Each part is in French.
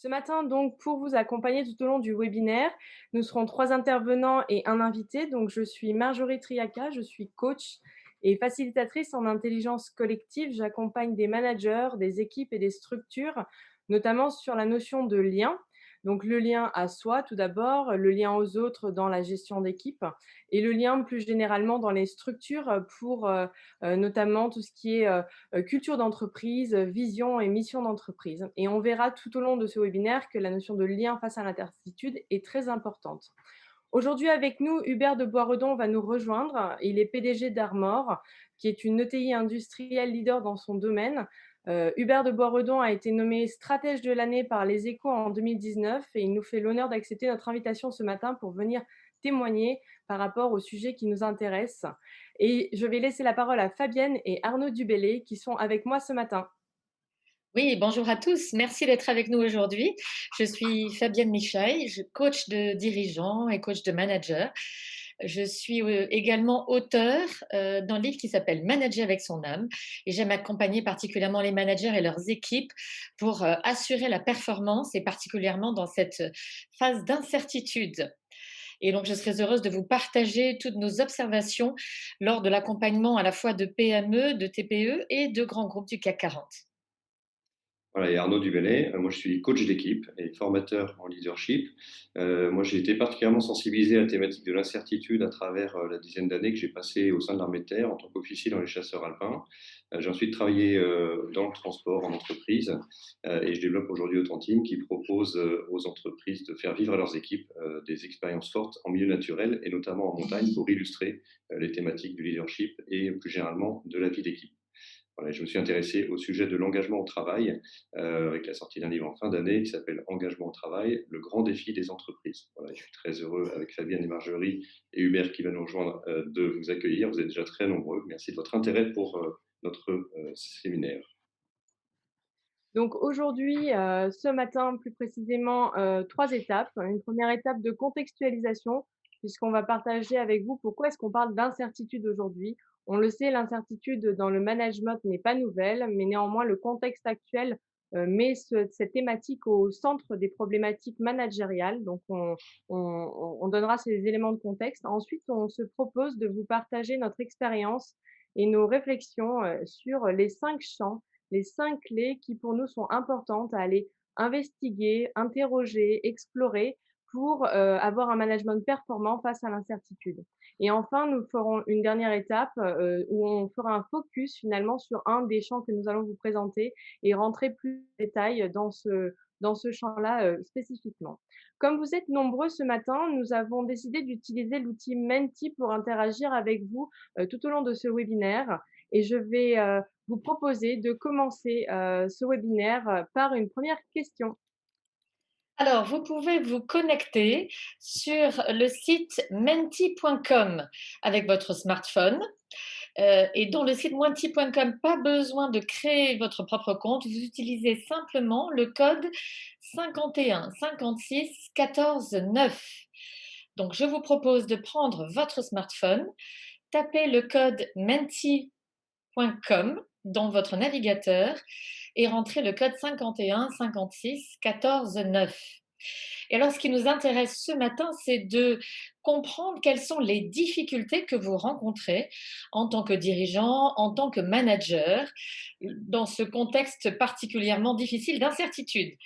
Ce matin, donc, pour vous accompagner tout au long du webinaire, nous serons 3 intervenants et un invité. Donc, je suis Marjorie Triaca, je suis coach et facilitatrice en intelligence collective. J'accompagne des managers, des équipes et des structures, notamment sur la notion de lien. Donc, le lien à soi, tout d'abord, le lien aux autres dans la gestion d'équipe et le lien plus généralement dans les structures pour notamment tout ce qui est culture d'entreprise, vision et mission d'entreprise. Et on verra tout au long de ce webinaire que la notion de lien face à l'incertitude est très importante. Aujourd'hui avec nous, Hubert de Boisredon va nous rejoindre. Il est PDG d'Armor, qui est une ETI industrielle leader dans son domaine. Hubert de Boisredon a été nommé stratège de l'année par Les Échos en 2019 et il nous fait l'honneur d'accepter notre invitation ce matin pour venir témoigner par rapport au sujet qui nous intéresse. Et je vais laisser la parole à Fabienne et Arnaud Dubélé qui sont avec moi ce matin. Oui, bonjour à tous. Merci d'être avec nous aujourd'hui. Je suis Fabienne Michaille, coach de dirigeants et coach de managers. Je suis également auteure d'un livre qui s'appelle Manager avec son âme et j'aime accompagner particulièrement les managers et leurs équipes pour assurer la performance et particulièrement dans cette phase d'incertitude. Et donc, je serais heureuse de vous partager toutes nos observations lors de l'accompagnement à la fois de PME, de TPE et de grands groupes du CAC 40. Voilà, et Arnaud Dubellay, moi je suis coach d'équipe et formateur en leadership. Moi j'ai été particulièrement sensibilisé à la thématique de l'incertitude à travers la dizaine d'années que j'ai passé au sein de l'armée de terre en tant qu'officier dans les chasseurs alpins. J'ai ensuite travaillé dans le transport en entreprise et je développe aujourd'hui Autantim qui propose aux entreprises de faire vivre à leurs équipes des expériences fortes en milieu naturel et notamment en montagne pour illustrer les thématiques du leadership et plus généralement de la vie d'équipe. Voilà, je me suis intéressé au sujet de l'engagement au travail avec la sortie d'un livre en fin d'année qui s'appelle Engagement au travail, le grand défi des entreprises. Voilà, je suis très heureux avec Fabienne et Marjorie et Hubert qui va nous rejoindre de vous accueillir. Vous êtes déjà très nombreux. Merci de votre intérêt pour notre séminaire. Donc aujourd'hui, ce matin plus précisément, 3 étapes. Une première étape de contextualisation, puisqu'on va partager avec vous pourquoi est-ce qu'on parle d'incertitude aujourd'hui. On le sait, l'incertitude dans le management n'est pas nouvelle, mais néanmoins le contexte actuel, met cette thématique au centre des problématiques managériales. Donc on donnera ces éléments de contexte. Ensuite, on se propose de vous partager notre expérience et nos réflexions, sur les 5 champs, les 5 clés qui pour nous sont importantes à aller investiguer, interroger, explorer pour, avoir un management performant face à l'incertitude. Et enfin, nous ferons une dernière étape, où on fera un focus finalement sur un des champs que nous allons vous présenter et rentrer plus en détail dans ce champ-là, spécifiquement. Comme vous êtes nombreux ce matin, nous avons décidé d'utiliser l'outil Menti pour interagir avec vous, tout au long de ce webinaire et je vais, vous proposer de commencer ce webinaire par une première question. Alors, vous pouvez vous connecter sur le site menti.com avec votre smartphone. Et dans le site menti.com, pas besoin de créer votre propre compte. Vous utilisez simplement le code 51 56 14 9. Donc, je vous propose de prendre votre smartphone, taper le code menti.com dans votre navigateur et rentrer le code 51 56 14 9. Et alors, ce qui nous intéresse ce matin, c'est de comprendre quelles sont les difficultés que vous rencontrez en tant que dirigeant, en tant que manager, dans ce contexte particulièrement difficile d'incertitude.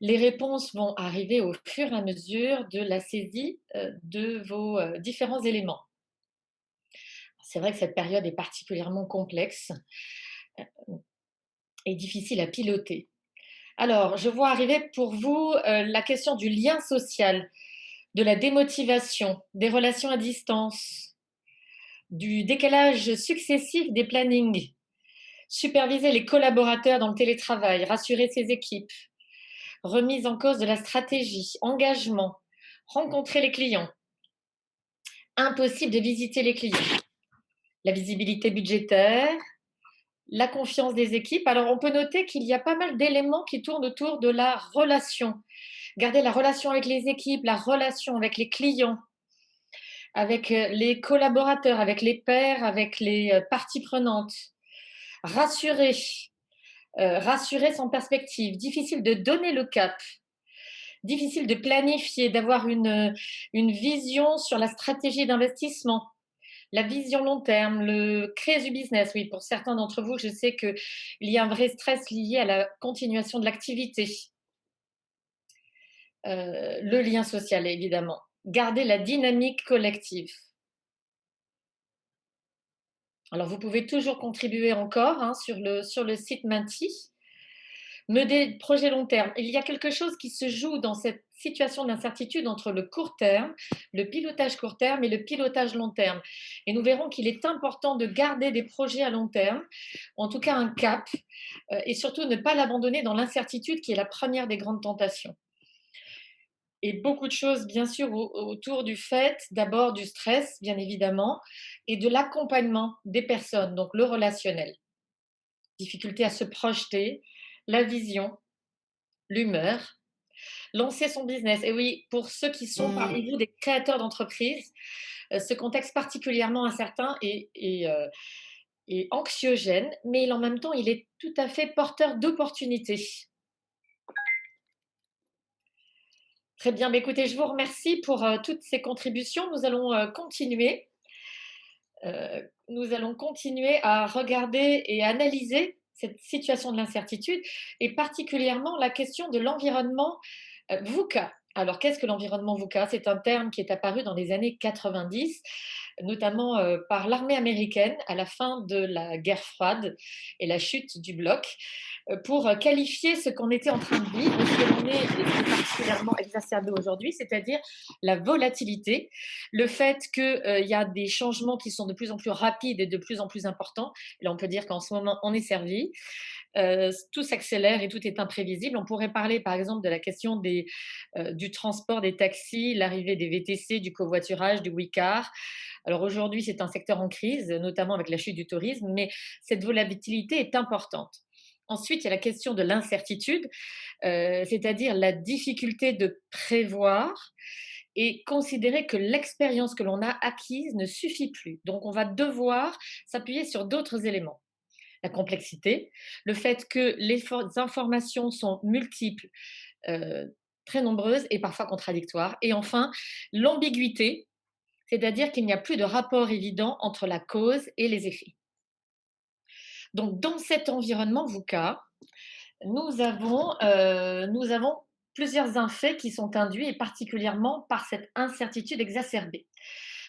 Les réponses vont arriver au fur et à mesure de la saisie de vos différents éléments. C'est vrai que cette période est particulièrement complexe et difficile à piloter. Alors, je vois arriver pour vous la question du lien social, de la démotivation, des relations à distance, du décalage successif des plannings, superviser les collaborateurs dans le télétravail, rassurer ses équipes, remise en cause de la stratégie, engagement, rencontrer les clients, impossible de visiter les clients, la visibilité budgétaire, la confiance des équipes. Alors, on peut noter qu'il y a pas mal d'éléments qui tournent autour de la relation. Garder la relation avec les équipes, la relation avec les clients, avec les collaborateurs, avec les pairs, avec les parties prenantes. Rassurer, rassuré sans perspective, difficile de donner le cap, difficile de planifier, d'avoir une vision sur la stratégie d'investissement, la vision long terme, le créer du business. Oui, pour certains d'entre vous, je sais qu'il y a un vrai stress lié à la continuation de l'activité. Le lien social, évidemment. Garder la dynamique collective. Alors, vous pouvez toujours contribuer encore sur le site Menti. Mener projet long terme. Il y a quelque chose qui se joue dans cette situation d'incertitude entre le court terme, le pilotage court terme et le pilotage long terme. Et nous verrons qu'il est important de garder des projets à long terme, ou en tout cas un cap, et surtout ne pas l'abandonner dans l'incertitude qui est la première des grandes tentations. Et beaucoup de choses, bien sûr, autour du fait, d'abord du stress, bien évidemment, et de l'accompagnement des personnes, donc le relationnel. Difficulté à se projeter, la vision, l'humeur, lancer son business. Et oui, pour ceux qui sont parmi vous des créateurs d'entreprises, ce contexte particulièrement incertain et anxiogène, mais en même temps, il est tout à fait porteur d'opportunités. Très bien, écoutez, je vous remercie pour toutes ces contributions. Nous allons continuer. Nous allons continuer à regarder et analyser cette situation de l'incertitude et particulièrement la question de l'environnement VUCA. Alors, qu'est-ce que l'environnement VUCA? C'est un terme qui est apparu dans les années 90, notamment par l'armée américaine à la fin de la guerre froide et la chute du bloc, pour qualifier ce qu'on était en train de vivre, ce que l'on est, et c'est particulièrement exacerbé aujourd'hui, c'est-à-dire la volatilité, le fait qu'il y a des changements qui sont de plus en plus rapides et de plus en plus importants. Et là, on peut dire qu'en ce moment, on est servi. Tout s'accélère et tout est imprévisible. On pourrait parler par exemple de la question du transport des taxis, l'arrivée des VTC, du covoiturage, du WeCar. Alors aujourd'hui, c'est un secteur en crise, notamment avec la chute du tourisme, mais cette volatilité est importante. Ensuite, il y a la question de l'incertitude, c'est-à-dire la difficulté de prévoir et considérer que l'expérience que l'on a acquise ne suffit plus. Donc, on va devoir s'appuyer sur d'autres éléments. La complexité, le fait que les informations sont multiples, très nombreuses et parfois contradictoires. Et enfin, l'ambiguïté, c'est-à-dire qu'il n'y a plus de rapport évident entre la cause et les effets. Donc, dans cet environnement VUCA, nous avons plusieurs effets qui sont induits, et particulièrement par cette incertitude exacerbée.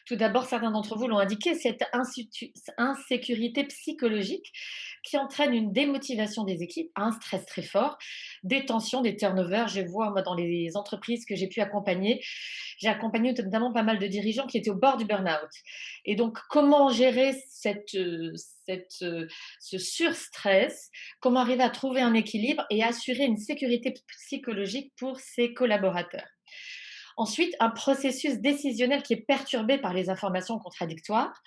Tout d'abord, certains d'entre vous l'ont indiqué, cette insécurité psychologique qui entraîne une démotivation des équipes, un stress très fort, des tensions, des turnovers. Je vois, moi, dans les entreprises que j'ai pu accompagner, j'ai accompagné notamment pas mal de dirigeants qui étaient au bord du burn-out. Et donc, comment gérer ce surstress, comment arriver à trouver un équilibre et assurer une sécurité psychologique pour ses collaborateurs. Ensuite, un processus décisionnel qui est perturbé par les informations contradictoires.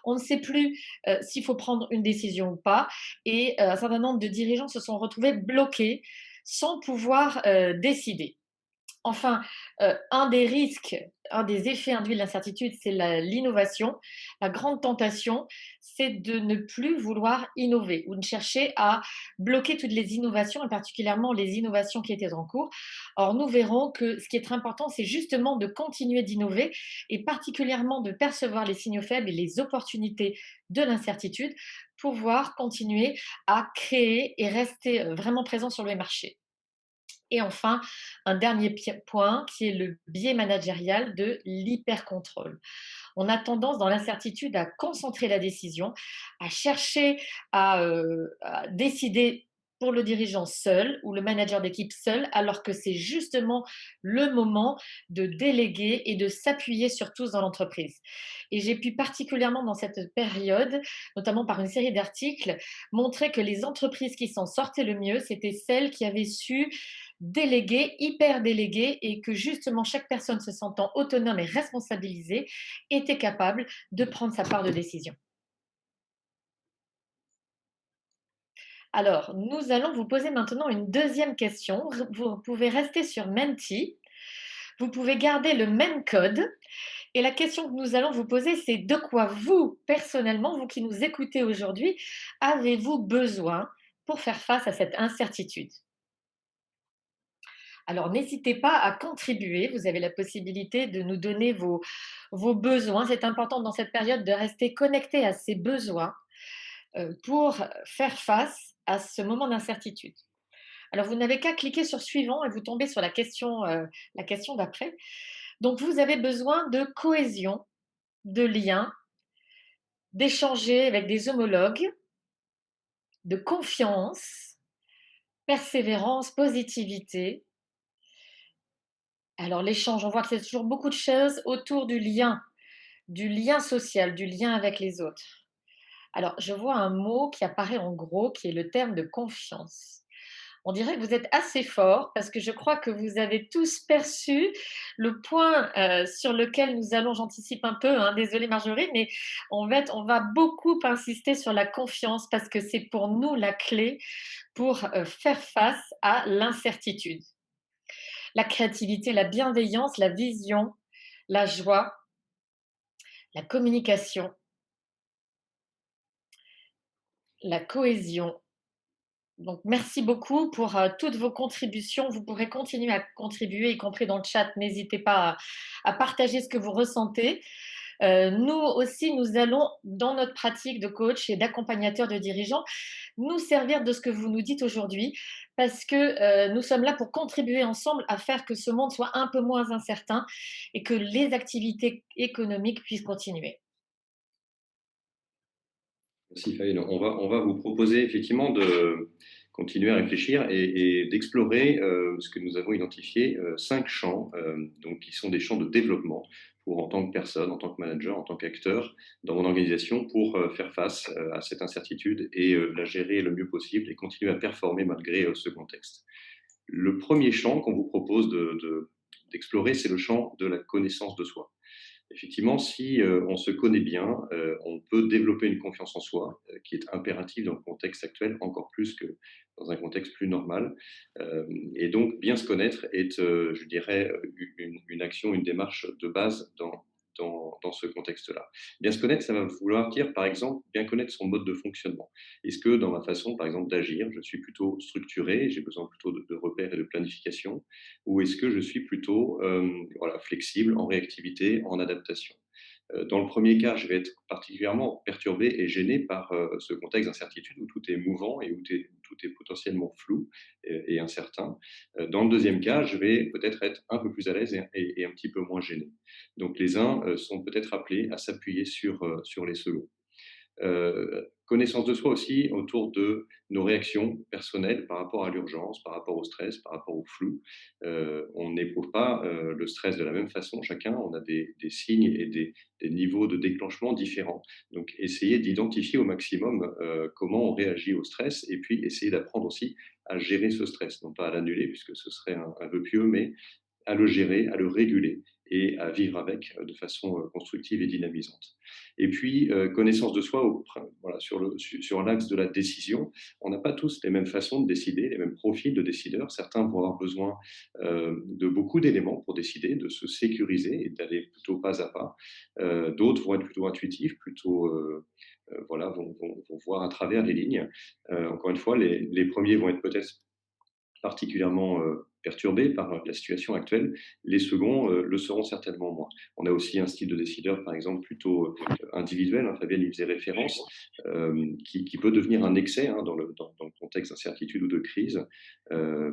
On ne sait plus s'il faut prendre une décision ou pas. Et un certain nombre de dirigeants se sont retrouvés bloqués sans pouvoir décider. Enfin, un des risques, un des effets induits de l'incertitude, c'est l'innovation. La grande tentation, c'est de ne plus vouloir innover ou de chercher à bloquer toutes les innovations, et particulièrement les innovations qui étaient en cours. Or, nous verrons que ce qui est très important, c'est justement de continuer d'innover et particulièrement de percevoir les signaux faibles et les opportunités de l'incertitude pour pouvoir continuer à créer et rester vraiment présent sur les marchés. Et enfin, un dernier point qui est le biais managérial de l'hypercontrôle. On a tendance dans l'incertitude à concentrer la décision, à chercher à décider pour le dirigeant seul ou le manager d'équipe seul, alors que c'est justement le moment de déléguer et de s'appuyer sur tous dans l'entreprise. Et j'ai pu particulièrement dans cette période, notamment par une série d'articles, montrer que les entreprises qui s'en sortaient le mieux, c'était celles qui avaient su déléguer, hyper déléguer, et que justement chaque personne se sentant autonome et responsabilisée était capable de prendre sa part de décision. Alors, nous allons vous poser maintenant une deuxième question. Vous pouvez rester sur Menti. Vous pouvez garder le même code. Et la question que nous allons vous poser, c'est de quoi vous, personnellement, vous qui nous écoutez aujourd'hui, avez-vous besoin pour faire face à cette incertitude. Alors n'hésitez pas à contribuer, vous avez la possibilité de nous donner vos besoins. C'est important dans cette période de rester connecté à ces besoins pour faire face à ce moment d'incertitude. Alors vous n'avez qu'à cliquer sur suivant et vous tombez sur la question d'après. Donc vous avez besoin de cohésion, de lien, d'échanger avec des homologues, de confiance, persévérance, positivité. Alors l'échange, on voit que c'est toujours beaucoup de choses autour du lien social, du lien avec les autres. Alors je vois un mot qui apparaît en gros, qui est le terme de confiance. On dirait que vous êtes assez fort parce que je crois que vous avez tous perçu le point sur lequel nous allons, j'anticipe un peu, hein, désolée Marjorie, mais en fait, on va beaucoup insister sur la confiance parce que c'est pour nous la clé pour faire face à l'incertitude. La créativité, la bienveillance, la vision, la joie, la communication, la cohésion. Donc, merci beaucoup pour toutes vos contributions. Vous pourrez continuer à contribuer, y compris dans le chat. N'hésitez pas à partager ce que vous ressentez. Nous aussi, nous allons, dans notre pratique de coach et d'accompagnateur de dirigeants, nous servir de ce que vous nous dites aujourd'hui, parce que nous sommes là pour contribuer ensemble à faire que ce monde soit un peu moins incertain et que les activités économiques puissent continuer. Merci Faïd. On va vous proposer effectivement de continuer à réfléchir et d'explorer ce que nous avons identifié, 5 champs, donc, qui sont des champs de développement pour, en tant que personne, en tant que manager, en tant qu'acteur dans mon organisation, pour faire face à cette incertitude et la gérer le mieux possible et continuer à performer malgré ce contexte. Le premier champ qu'on vous propose d'explorer, c'est le champ de la connaissance de soi. Effectivement, si on se connaît bien, on peut développer une confiance en soi qui est impérative dans le contexte actuel, encore plus que dans un contexte plus normal. Et donc, bien se connaître est, je dirais, une action, une démarche de base dans ce contexte-là. Bien se connaître, ça va vouloir dire, par exemple, bien connaître son mode de fonctionnement. Est-ce que dans ma façon, par exemple, d'agir, je suis plutôt structuré, j'ai besoin plutôt de repères et de planification, ou est-ce que je suis plutôt voilà, flexible, en réactivité, en adaptation? Dans le premier cas, je vais être particulièrement perturbé et gêné par ce contexte d'incertitude où tout est mouvant et où tout est potentiellement flou et incertain. Dans le deuxième cas, je vais peut-être être un peu plus à l'aise et un petit peu moins gêné. Donc les uns sont peut-être appelés à s'appuyer sur les seconds. Connaissance de soi aussi autour de nos réactions personnelles par rapport à l'urgence, par rapport au stress, par rapport au flou. On n'éprouve pas le stress de la même façon chacun, on a des signes et des niveaux de déclenchement différents. Donc essayer d'identifier au maximum comment on réagit au stress et puis essayer d'apprendre aussi à gérer ce stress, non pas à l'annuler puisque ce serait un vœu pieux, mais à le gérer, à le réguler et à vivre avec de façon constructive et dynamisante. Et puis, connaissance de soi voilà, sur l'axe de la décision. On n'a pas tous les mêmes façons de décider, les mêmes profils de décideurs. Certains vont avoir besoin de beaucoup d'éléments pour décider, de se sécuriser et d'aller plutôt pas à pas. D'autres vont être plutôt intuitifs, plutôt voilà, vont voir à travers les lignes. Encore une fois, les premiers vont être peut-être particulièrement perturbés par la situation actuelle, les seconds le seront certainement moins. On a aussi un style de décideur, par exemple, plutôt individuel, hein, Fabienne y faisait référence, qui peut devenir un excès hein, dans le contexte d'incertitude ou de crise,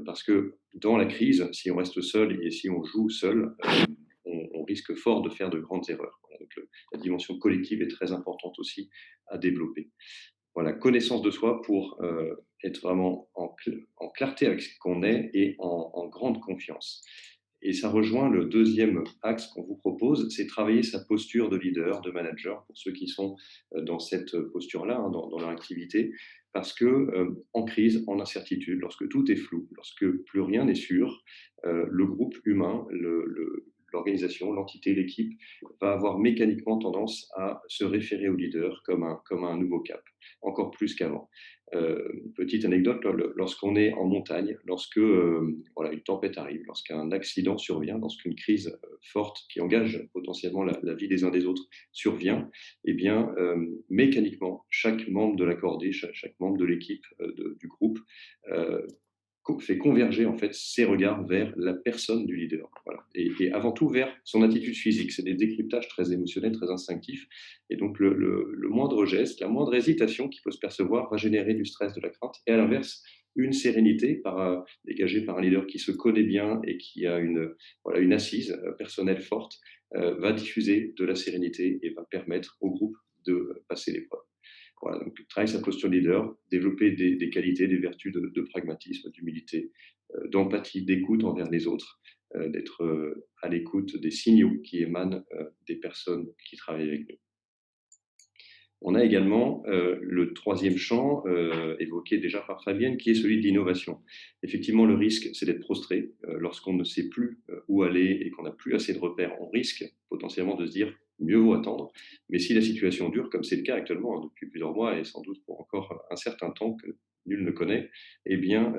parce que dans la crise, si on reste seul et si on joue seul, on risque fort de faire de grandes erreurs. Voilà, donc la dimension collective est très importante aussi à développer. Voilà, connaissance de soi pour être vraiment en clarté avec ce qu'on est et en grande confiance. Et ça rejoint le deuxième axe qu'on vous propose, c'est travailler sa posture de leader, de manager, pour ceux qui sont dans cette posture-là, hein, dans leur activité, parce que en crise, en incertitude, lorsque tout est flou, lorsque plus rien n'est sûr, le groupe humain, l'organisation, l'entité, l'équipe va avoir mécaniquement tendance à se référer au leader comme un nouveau cap, encore plus qu'avant. Petite anecdote, lorsqu'on est en montagne, lorsque voilà, une tempête arrive, lorsqu'un accident survient, lorsqu'une crise forte qui engage potentiellement la vie des uns des autres survient, eh bien, mécaniquement, chaque membre de la cordée, chaque membre de l'équipe, du groupe, euh, fait converger en fait ses regards vers la personne du leader. Voilà. Et avant tout vers son attitude physique. C'est des décryptages très émotionnels, très instinctifs. Et donc le moindre geste, la moindre hésitation qui peut se percevoir va générer du stress, de la crainte. Et à l'inverse, une sérénité dégagée par un leader qui se connaît bien et qui a voilà, une assise personnelle forte va diffuser de la sérénité et va permettre au groupe de passer l'épreuve. Voilà, donc travailler sa posture leader, développer des qualités, des vertus de pragmatisme, d'humilité, d'empathie, d'écoute envers les autres, d'être à l'écoute des signaux qui émanent des personnes qui travaillent avec nous. On a également le troisième champ, évoqué déjà par Fabienne, qui est celui de l'innovation. Effectivement, le risque, c'est d'être prostré. Lorsqu'on ne sait plus où aller et qu'on n'a plus assez de repères, on risque potentiellement de se dire mieux vaut attendre. Mais si la situation dure, comme c'est le cas actuellement depuis plusieurs mois et sans doute pour encore un certain temps que nul ne connaît, eh bien,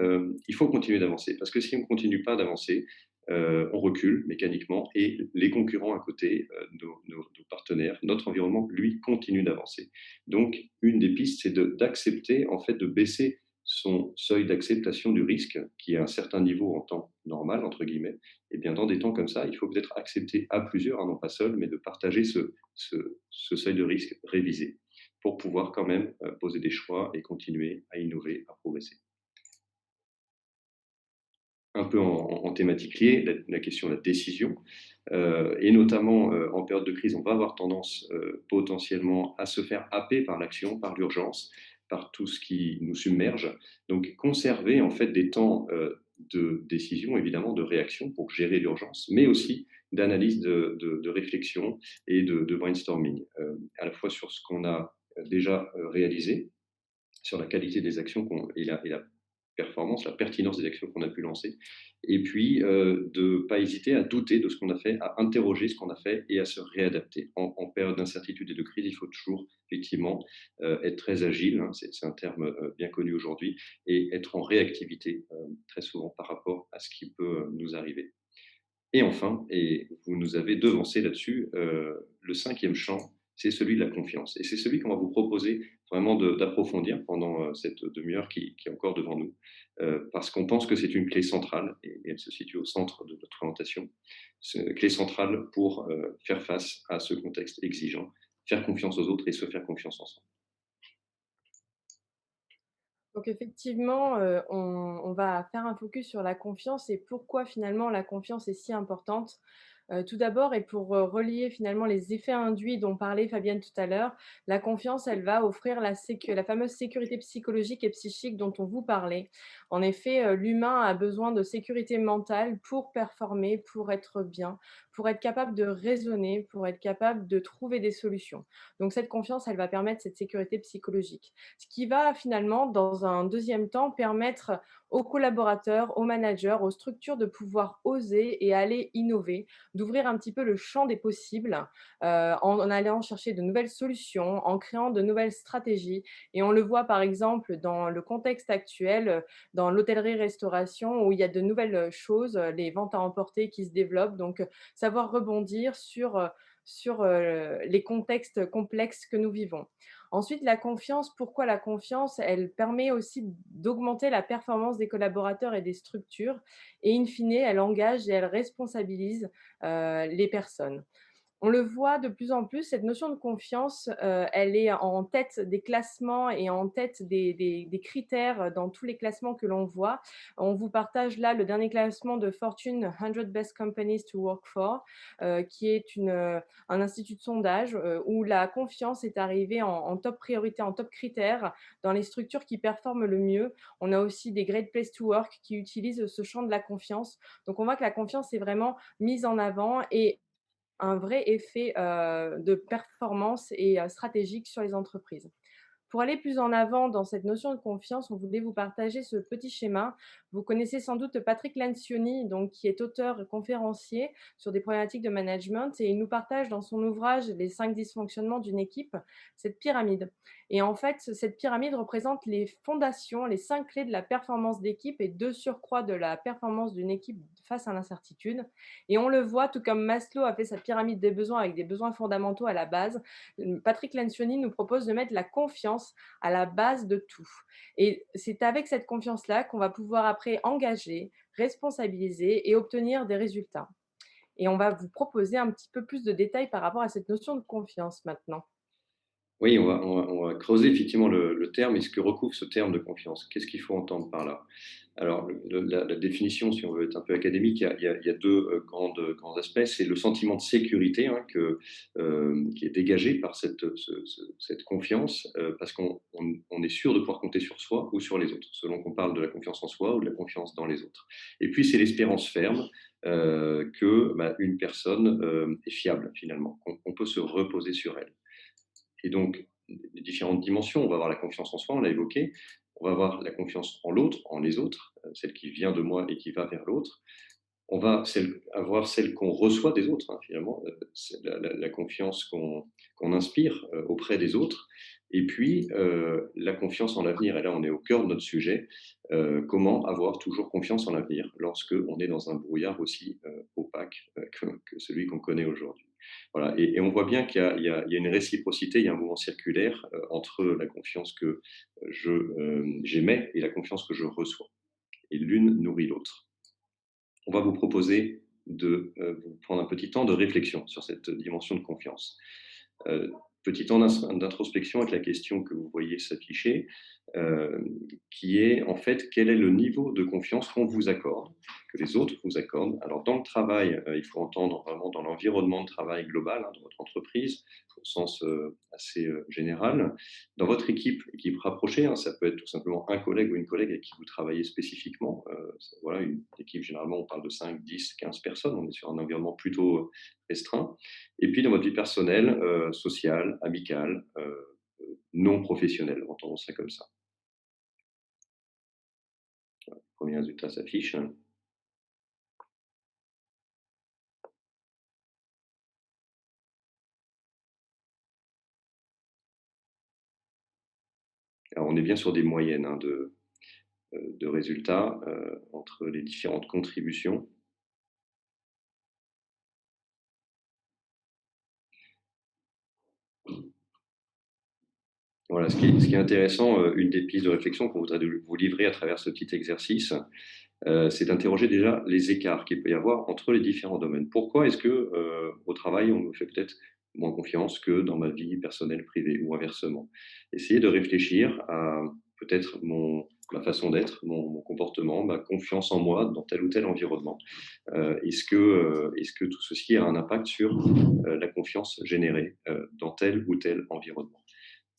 il faut continuer d'avancer. Parce que si on ne continue pas d'avancer, on recule mécaniquement et les concurrents à côté, nos partenaires, notre environnement, lui, continue d'avancer. Donc, une des pistes, c'est d'accepter, en fait, de baisser son seuil d'acceptation du risque, qui est à un certain niveau en temps normal, entre guillemets. Et bien, dans des temps comme ça, il faut peut-être accepter à plusieurs, hein, non pas seul, mais de partager ce seuil de risque révisé pour pouvoir quand même poser des choix et continuer à innover, à progresser. Un peu en thématique liée, la question de la décision. Et notamment en période de crise, on va avoir tendance potentiellement à se faire happer par l'action, par l'urgence, par tout ce qui nous submerge. Donc conserver en fait des temps de décision, évidemment, de réaction pour gérer l'urgence, mais aussi d'analyse, de réflexion et de brainstorming, à la fois sur ce qu'on a déjà réalisé, sur la qualité des actions et la performance, la pertinence des actions qu'on a pu lancer, et puis de ne pas hésiter à douter de ce qu'on a fait, à interroger ce qu'on a fait et à se réadapter. En période d'incertitude et de crise, il faut toujours effectivement être très agile, hein, c'est un terme bien connu aujourd'hui, et être en réactivité très souvent par rapport à ce qui peut nous arriver. Et enfin, et vous nous avez devancé là-dessus, le cinquième champ, c'est celui de la confiance. Et c'est celui qu'on va vous proposer vraiment d'approfondir pendant cette demi-heure qui est encore devant nous, parce qu'on pense que c'est une clé centrale, et elle se situe au centre de notre présentation. C'est une clé centrale pour faire face à ce contexte exigeant, faire confiance aux autres et se faire confiance ensemble. Donc effectivement, on va faire un focus sur la confiance et pourquoi finalement la confiance est si importante. Tout d'abord et pour, relier finalement les effets induits dont parlait Fabienne tout à l'heure, la confiance, elle va offrir la fameuse sécurité psychologique et psychique dont on vous parlait. En effet, l'humain a besoin de sécurité mentale pour performer, pour être bien, pour être capable de raisonner, pour être capable de trouver des solutions. Donc cette confiance, elle va permettre cette sécurité psychologique. Ce qui va finalement, dans un deuxième temps, permettre aux collaborateurs, aux managers, aux structures de pouvoir oser et aller innover, d'ouvrir un petit peu le champ des possibles en allant chercher de nouvelles solutions, en créant de nouvelles stratégies. Et on le voit par exemple dans le contexte actuel, dans l'hôtellerie-restauration, où il y a de nouvelles choses, les ventes à emporter qui se développent. Donc, savoir rebondir sur les contextes complexes que nous vivons. Ensuite, la confiance. Pourquoi la confiance? Elle permet aussi d'augmenter la performance des collaborateurs et des structures. Et in fine, elle engage et elle responsabilise les personnes. On le voit de plus en plus, cette notion de confiance, elle est en tête des classements et en tête des critères dans tous les classements que l'on voit. On vous partage là le dernier classement de Fortune 100 Best Companies to Work For, qui est un institut de sondage où la confiance est arrivée en top priorité, en top critère dans les structures qui performent le mieux. On a aussi des Great Place to Work qui utilisent ce champ de la confiance. Donc on voit que la confiance est vraiment mise en avant et un vrai effet de performance et stratégique sur les entreprises. Pour aller plus en avant dans cette notion de confiance, on voulait vous partager ce petit schéma. Vous connaissez sans doute Patrick Lencioni, donc, qui est auteur et conférencier sur des problématiques de management, et il nous partage dans son ouvrage Les 5 dysfonctionnements d'une équipe, cette pyramide. Et en fait, cette pyramide représente les fondations, les 5 clés de la performance d'équipe et de surcroît de la performance d'une équipe face à l'incertitude. Et on le voit, tout comme Maslow a fait sa pyramide des besoins avec des besoins fondamentaux à la base, Patrick Lencioni nous propose de mettre la confiance à la base de tout. Et c'est avec cette confiance-là qu'on va pouvoir après engager, responsabiliser et obtenir des résultats. Et on va vous proposer un petit peu plus de détails par rapport à cette notion de confiance maintenant. Oui, on va creuser effectivement le terme et ce que recouvre ce terme de confiance. Qu'est-ce qu'il faut entendre par là? Alors, la définition, si on veut être un peu académique, il y a deux grands aspects. C'est le sentiment de sécurité, hein, qui est dégagé par cette confiance, parce qu'on est sûr de pouvoir compter sur soi ou sur les autres, selon qu'on parle de la confiance en soi ou de la confiance dans les autres. Et puis, c'est l'espérance ferme que une personne est fiable, finalement, qu'on peut se reposer sur elle. Et donc, les différentes dimensions, on va avoir la confiance en soi, on l'a évoqué, on va avoir la confiance en l'autre, en les autres, celle qui vient de moi et qui va vers l'autre. On va avoir celle qu'on reçoit des autres, hein, finalement, c'est la confiance qu'on inspire auprès des autres. Et puis, la confiance en l'avenir. Et là, on est au cœur de notre sujet. Comment avoir toujours confiance en l'avenir lorsque on est dans un brouillard aussi opaque que celui qu'on connaît aujourd'hui. Voilà. Et on voit bien qu'il y a une réciprocité, il y a un mouvement circulaire entre la confiance que j'émets et la confiance que je reçois. Et l'une nourrit l'autre. On va vous proposer de vous prendre un petit temps de réflexion sur cette dimension de confiance. Petit temps d'introspection avec la question que vous voyez s'afficher, qui est en fait quel est le niveau de confiance qu'on vous accorde, que les autres vous accordent. Alors dans le travail, il faut entendre vraiment dans l'environnement de travail global, hein, de votre entreprise, au sens assez général. Dans votre équipe rapprochée, hein, ça peut être tout simplement un collègue ou une collègue avec qui vous travaillez spécifiquement. Voilà, une équipe, généralement, on parle de 5, 10, 15 personnes. On est sur un environnement plutôt restreint. Et puis, dans votre vie personnelle, sociale, amicale, non professionnelle, entendons ça comme ça. Voilà, le premier résultat s'affiche. Alors, on est bien sur des moyennes hein, de résultats entre les différentes contributions. Voilà, ce qui est intéressant, une des pistes de réflexion qu'on voudrait vous livrer à travers ce petit exercice, c'est d'interroger déjà les écarts qu'il peut y avoir entre les différents domaines. Pourquoi est-ce que au travail, on me fait peut-être moins confiance que dans ma vie personnelle privée ou inversement? Essayer de réfléchir à peut-être ma façon d'être, mon comportement, ma confiance en moi dans tel ou tel environnement. Est-ce que tout ceci a un impact sur la confiance générée dans tel ou tel environnement?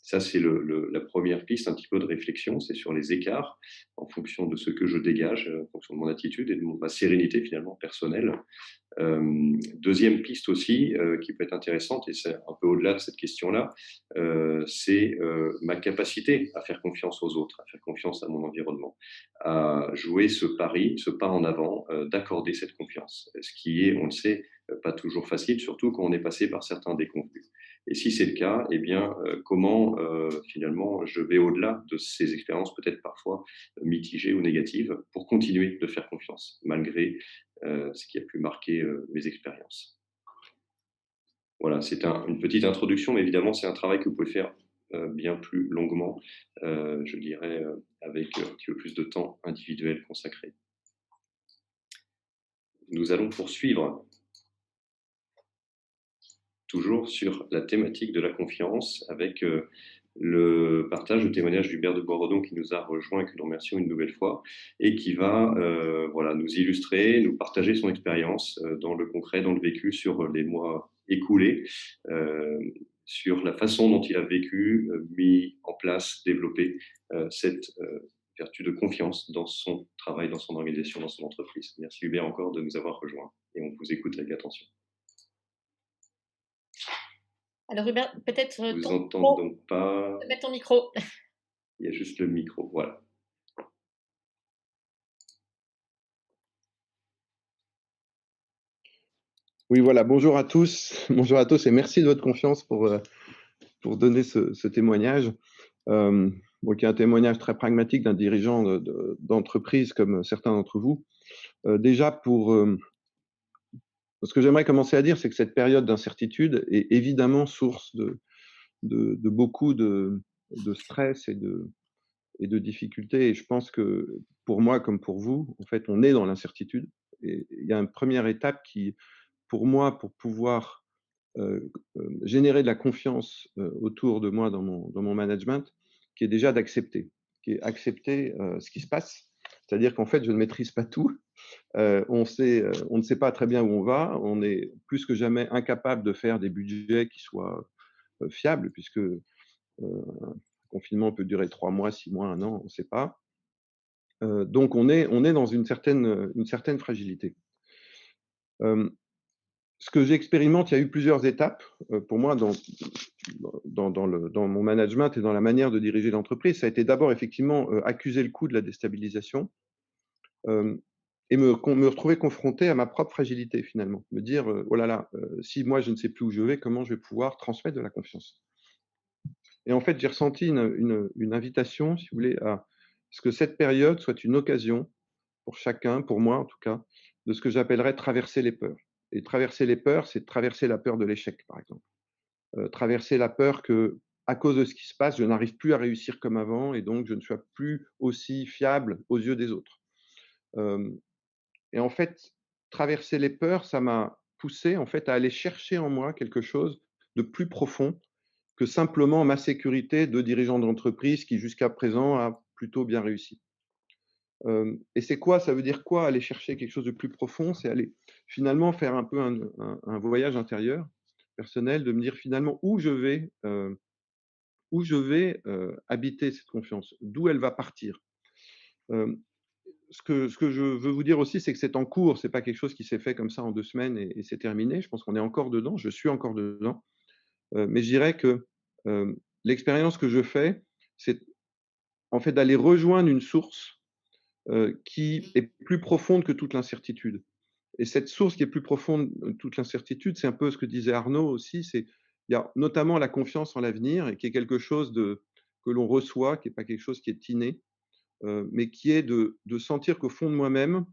Ça, c'est la première piste un petit peu de réflexion, c'est sur les écarts en fonction de ce que je dégage, en fonction de mon attitude et de ma sérénité finalement personnelle. Deuxième piste aussi qui peut être intéressante, et c'est un peu au-delà de cette question-là, c'est ma capacité à faire confiance aux autres, à faire confiance à mon environnement, à jouer ce pari, ce pas en avant, d'accorder cette confiance. Ce qui est, on le sait, pas toujours facile, surtout quand on est passé par certains déconvenus. Et si c'est le cas, eh bien, comment finalement je vais au-delà de ces expériences peut-être parfois mitigées ou négatives pour continuer de faire confiance, malgré ce qui a pu marquer mes expériences. Voilà, c'est une petite introduction, mais évidemment, c'est un travail que vous pouvez faire bien plus longuement, je dirais, avec un petit peu plus de temps individuel consacré. Nous allons poursuivre toujours sur la thématique de la confiance avec le partage de témoignage d'Hubert de Boisredon qui nous a rejoint et que nous remercions une nouvelle fois et qui va voilà, nous illustrer, nous partager son expérience dans le concret, dans le vécu sur les mois écoulés, sur la façon dont il a vécu, mis en place, développé cette vertu de confiance dans son travail, dans son organisation, dans son entreprise. Merci Hubert encore de nous avoir rejoints et on vous écoute avec attention. Alors Hubert, peut-être Nous ton micro, entendons pas. mettre ton micro. Il y a juste le micro. Voilà. Oui, voilà, bonjour à tous. Bonjour à tous et merci de votre confiance pour donner ce témoignage, qui est un témoignage très pragmatique d'un dirigeant d'entreprise comme certains d'entre vous. Déjà, ce que j'aimerais commencer à dire, c'est que cette période d'incertitude est évidemment source de beaucoup de stress et de difficultés. Et je pense que pour moi, comme pour vous, en fait, on est dans l'incertitude. Et il y a une première étape qui, pour moi, pour pouvoir générer de la confiance autour de moi dans mon management, qui est déjà d'accepter, qui est accepter ce qui se passe. C'est-à-dire qu'en fait, je ne maîtrise pas tout. On ne sait pas très bien où on va. On est plus que jamais incapable de faire des budgets qui soient fiables, puisque un confinement peut durer 3 mois, 6 mois, 1 an, on ne sait pas. Donc on est dans une certaine fragilité. Ce que j'expérimente, il y a eu plusieurs étapes pour moi dans mon management et dans la manière de diriger l'entreprise. Ça a été d'abord effectivement accuser le coup de la déstabilisation et me retrouver confronté à ma propre fragilité finalement. Me dire, oh là là, si moi je ne sais plus où je vais, comment je vais pouvoir transmettre de la confiance? Et en fait, j'ai ressenti une invitation, si vous voulez, à ce que cette période soit une occasion pour chacun, pour moi en tout cas, de ce que j'appellerais traverser les peurs. Et traverser les peurs, c'est traverser la peur de l'échec, par exemple. Traverser la peur que, à cause de ce qui se passe, je n'arrive plus à réussir comme avant et donc je ne sois plus aussi fiable aux yeux des autres. Et en fait, traverser les peurs, ça m'a poussé en fait à aller chercher en moi quelque chose de plus profond que simplement ma sécurité de dirigeant d'entreprise qui jusqu'à présent a plutôt bien réussi. Et c'est quoi? Ça veut dire quoi aller chercher quelque chose de plus profond? C'est aller finalement faire un peu un voyage intérieur, personnel, de me dire finalement où je vais habiter cette confiance, d'où elle va partir. Ce que je veux vous dire aussi, c'est que c'est en cours, c'est pas quelque chose qui s'est fait comme ça en 2 semaines et c'est terminé. Je pense qu'on est encore dedans, je suis encore dedans. Mais je dirais que l'expérience que je fais, c'est en fait d'aller rejoindre une source qui est plus profonde que toute l'incertitude. Et cette source qui est plus profonde que toute l'incertitude, c'est un peu ce que disait Arnaud aussi, il y a notamment la confiance en l'avenir et qui est quelque chose que l'on reçoit, qui n'est pas quelque chose qui est inné, mais qui est de sentir qu'au fond de moi-même,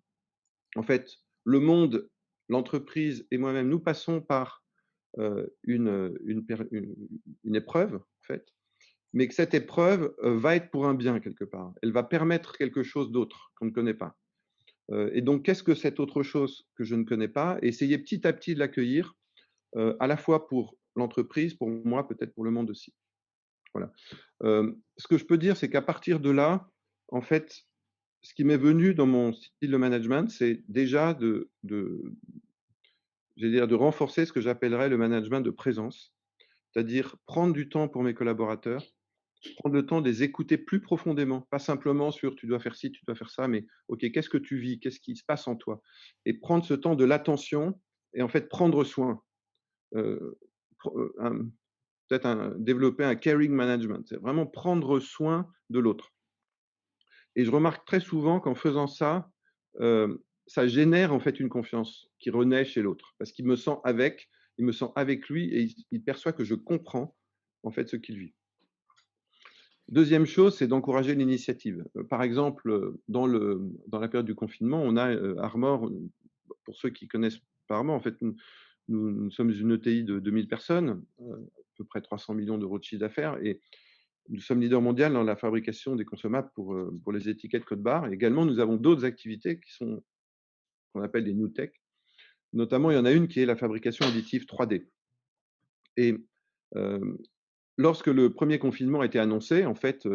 en fait, le monde, l'entreprise et moi-même, nous passons par une épreuve, en fait, mais que cette épreuve va être pour un bien quelque part. Elle va permettre quelque chose d'autre qu'on ne connaît pas. Et donc, qu'est-ce que cette autre chose que je ne connais pas? Essayer petit à petit de l'accueillir, à la fois pour l'entreprise, pour moi, peut-être pour le monde aussi. Voilà. Ce que je peux dire, c'est qu'à partir de là, en fait, ce qui m'est venu dans mon style de management, c'est déjà j'allais dire, de renforcer ce que j'appellerais le management de présence, c'est-à-dire prendre du temps pour mes collaborateurs, prendre le temps de les écouter plus profondément, pas simplement sur tu dois faire ci, tu dois faire ça, mais ok, qu'est-ce que tu vis, qu'est-ce qui se passe en toi, et prendre ce temps de l'attention et en fait prendre soin. Euh, peut-être développer un caring management, c'est vraiment prendre soin de l'autre. Et je remarque très souvent qu'en faisant ça, ça génère en fait une confiance qui renaît chez l'autre, parce qu'il me sent avec lui et il perçoit que je comprends en fait ce qu'il vit. Deuxième chose, c'est d'encourager l'initiative. Par exemple, dans la période du confinement, on a Armor, pour ceux qui connaissent pas Armor, en fait, nous sommes une ETI de 2000 personnes, à peu près 300 millions d'euros de chiffre d'affaires, et nous sommes leaders mondial dans la fabrication des consommables pour les étiquettes code barre. Également, nous avons d'autres activités qu'on appelle des new tech. Notamment, il y en a une qui est la fabrication additive 3D. Et lorsque le premier confinement a été annoncé, en fait,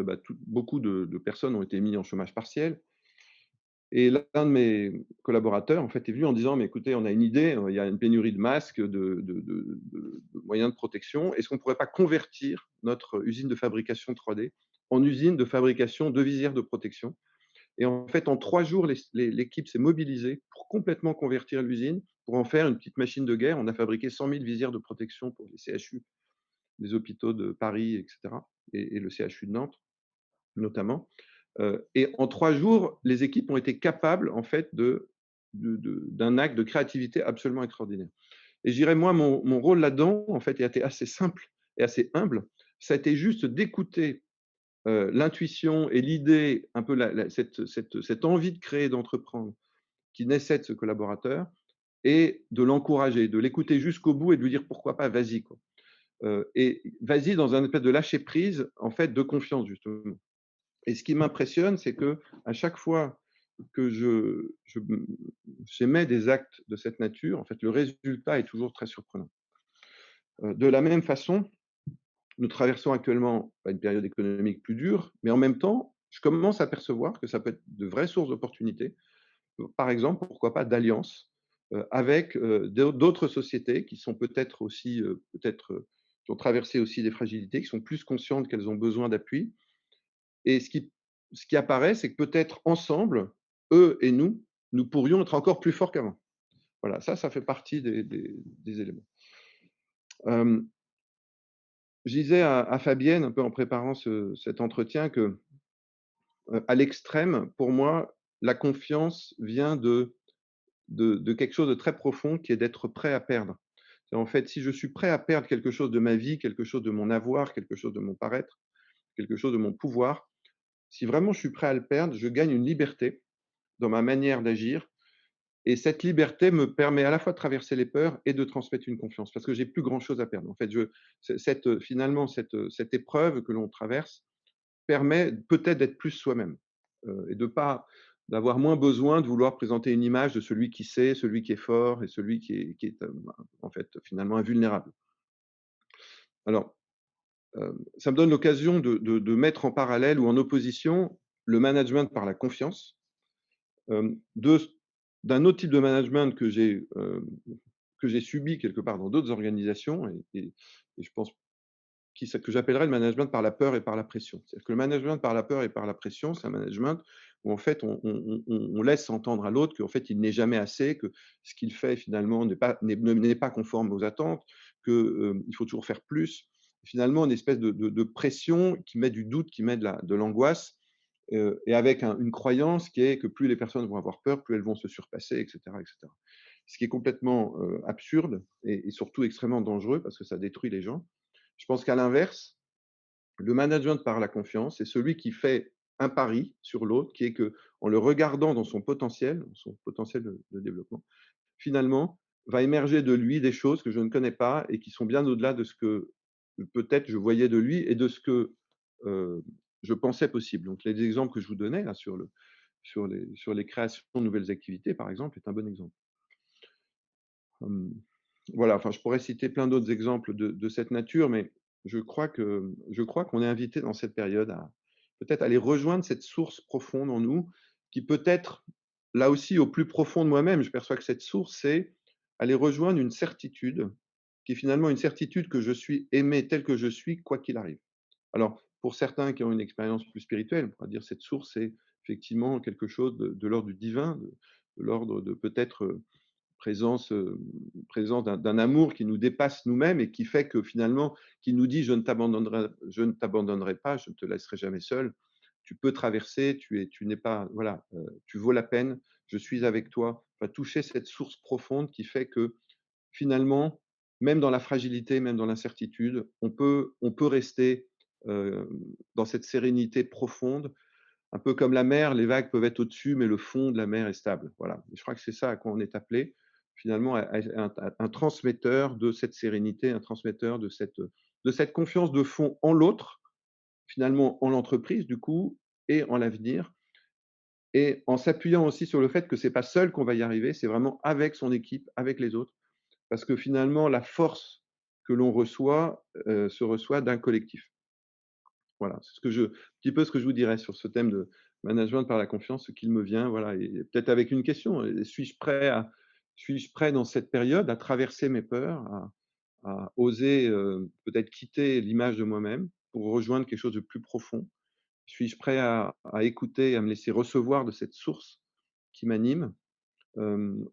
beaucoup de personnes ont été mises en chômage partiel. Et l'un de mes collaborateurs, en fait, est venu en disant, mais écoutez, on a une idée, il y a une pénurie de masques, de moyens de protection. Est-ce qu'on ne pourrait pas convertir notre usine de fabrication 3D en usine de fabrication de visières de protection? Et en fait, en 3 jours, l'équipe s'est mobilisée pour complètement convertir l'usine, pour en faire une petite machine de guerre. On a fabriqué 100 000 visières de protection pour les CHU des hôpitaux de Paris, etc., et le CHU de Nantes notamment. Et en 3 jours, les équipes ont été capables, en fait, d'un acte de créativité absolument extraordinaire. Et je dirais, moi, mon rôle là-dedans, en fait, a été assez simple et assez humble. Ça a été juste d'écouter l'intuition et l'idée, un peu cette envie de créer, d'entreprendre, qui naissait de ce collaborateur, et de l'encourager, de l'écouter jusqu'au bout et de lui dire pourquoi pas, vas-y, quoi. Et vas-y dans un espèce de lâcher prise, en fait, de confiance, justement. Et ce qui m'impressionne, c'est que à chaque fois que j'émets des actes de cette nature, en fait, le résultat est toujours très surprenant. De la même façon, nous traversons actuellement une période économique plus dure, mais en même temps, je commence à percevoir que ça peut être de vraies sources d'opportunités. Par exemple, pourquoi pas d'alliances avec d'autres sociétés qui sont peut-être aussi, qui ont traversé aussi des fragilités, qui sont plus conscientes qu'elles ont besoin d'appui. Et ce qui apparaît, c'est que peut-être ensemble, eux et nous pourrions être encore plus forts qu'avant. Voilà, ça fait partie des éléments. Je disais à Fabienne, un peu en préparant cet entretien, que à l'extrême, pour moi, la confiance vient de quelque chose de très profond, qui est d'être prêt à perdre. En fait, si je suis prêt à perdre quelque chose de ma vie, quelque chose de mon avoir, quelque chose de mon paraître, quelque chose de mon pouvoir, si vraiment je suis prêt à le perdre, je gagne une liberté dans ma manière d'agir. Et cette liberté me permet à la fois de traverser les peurs et de transmettre une confiance, parce que j'ai plus grand-chose à perdre. En fait, finalement, cette épreuve que l'on traverse permet peut-être d'être plus soi-même, et d'avoir moins besoin de vouloir présenter une image de celui qui sait, celui qui est fort et celui qui est en fait, finalement invulnérable. Alors, ça me donne l'occasion de mettre en parallèle ou en opposition le management par la confiance, de d'un autre type de management que j'ai subi quelque part dans d'autres organisations, et je pense que j'appellerais le management par la peur et par la pression. C'est-à-dire que le management par la peur et par la pression, c'est un management où en fait on laisse entendre à l'autre qu'en fait il n'est jamais assez, que ce qu'il fait finalement n'est pas conforme aux attentes, qu'il faut toujours faire plus. Finalement, une espèce de pression qui met du doute, qui met de l'angoisse, et avec une croyance qui est que plus les personnes vont avoir peur, plus elles vont se surpasser, etc., etc. Ce qui est complètement absurde et surtout extrêmement dangereux, parce que ça détruit les gens. Je pense qu'à l'inverse, le management par la confiance, c'est celui qui fait un pari sur l'autre, qui est que, en le regardant dans son potentiel de développement, finalement, va émerger de lui des choses que je ne connais pas et qui sont bien au-delà de ce que peut-être je voyais de lui et de ce que je pensais possible. Donc, les exemples que je vous donnais là, sur les créations de nouvelles activités, par exemple, est un bon exemple. Voilà, enfin, je pourrais citer plein d'autres exemples de cette nature, mais je crois qu'on est invité dans cette période à peut-être aller rejoindre cette source profonde en nous, qui peut-être, là aussi, au plus profond de moi-même, je perçois que cette source, c'est aller rejoindre une certitude, qui est finalement une certitude que je suis aimé tel que je suis, quoi qu'il arrive. Alors, pour certains qui ont une expérience plus spirituelle, on pourra dire cette source, c'est effectivement quelque chose de l'ordre du divin, de l'ordre de peut-être présence d'un amour qui nous dépasse nous-mêmes et qui fait que finalement, qui nous dit: je ne t'abandonnerai pas, je ne te laisserai jamais seul. Tu peux traverser, tu n'es pas, voilà, tu vaux la peine, je suis avec toi. Enfin, toucher cette source profonde qui fait que finalement, même dans la fragilité, même dans l'incertitude, on peut rester dans cette sérénité profonde, un peu comme la mer, les vagues peuvent être au-dessus, mais le fond de la mer est stable. Voilà. Et je crois que c'est ça à quoi on est appelé, finalement, à un transmetteur de cette sérénité, un transmetteur de cette confiance de fond en l'autre, finalement en l'entreprise, du coup, et en l'avenir, et en s'appuyant aussi sur le fait que c'est pas seul qu'on va y arriver, c'est vraiment avec son équipe, avec les autres, parce que finalement, la force que l'on reçoit se reçoit d'un collectif. Voilà, c'est un petit peu ce que je vous dirais sur ce thème de management par la confiance, ce qu'il me vient, voilà, et peut-être avec une question, suis-je prêt dans cette période à traverser mes peurs, à oser, peut-être quitter l'image de moi-même pour rejoindre quelque chose de plus profond? Suis-je prêt à écouter, à me laisser recevoir de cette source qui m'anime?